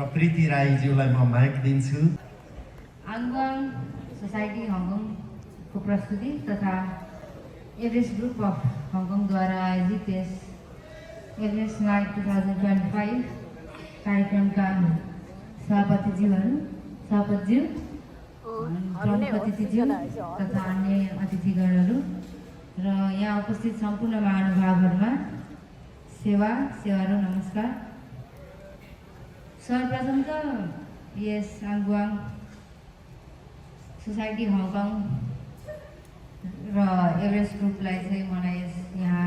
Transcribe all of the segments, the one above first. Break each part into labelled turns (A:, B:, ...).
A: र प्रीति राईज्यूलाई म माइक दिन्छु।
B: आङ्गवाङ सोसाइटी हङकङको प्रस्तुति तथा एभरेस्ट ग्रुप अफ हङकङद्वारा आयोजित यस एभरेस्ट नाइट 2025 कार्यक्रमका सभापतिज्यू, प्रमुख अतिथिज्यू तथा अन्य अतिथिगणहरू र यहाँ उपस्थित सम्पूर्ण महानुभावहरूमा सेवाहरू नमस्कार। सर्वप्रथम त यस आङ्गवाङ सोसाइटी हङकङ र एभरेस्ट ग्रुपलाई चाहिँ मलाई यहाँ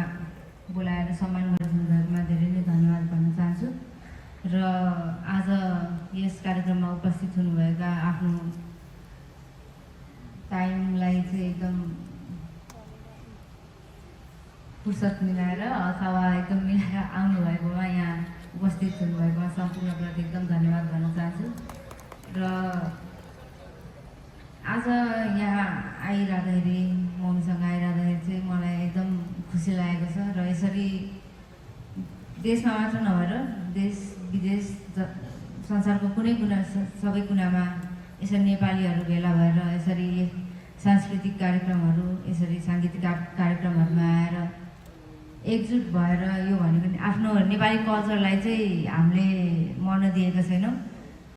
B: बोलाएर सम्मान गरिदिनुभएकोमा धेरै नै धन्यवाद भन्न चाहन्छु र आज यस कार्यक्रममा उपस्थित हुनुभएका आफ्नो टाइमलाई चाहिँ एकदम फुर्सद मिलाएर अथवा एकदम मिलाएर आउनुभएकोमा यहाँ उपस्थित हुनुभएकोमा सम्पूर्णप्रति एकदम धन्यवाद भन्न चाहन्छु र आज यहाँ आइरहँदाखेरि मम्मीसँग आइरहँदाखेरि चाहिँ मलाई एकदम खुसी लागेको छ र यसरी देशमा मात्र नभएर देश विदेश संसारको कुनै कुना सबै कुनामा यसरी नेपालीहरू भेला भएर यसरी सांस्कृतिक कार्यक्रमहरू यसरी साङ्गीतिक कार्यक्रमहरूमा आएर एकजुट भएर यो भनेको आफ्नो नेपाली कल्चरलाई चाहिँ हामीले मर्न दिएका छैनौँ।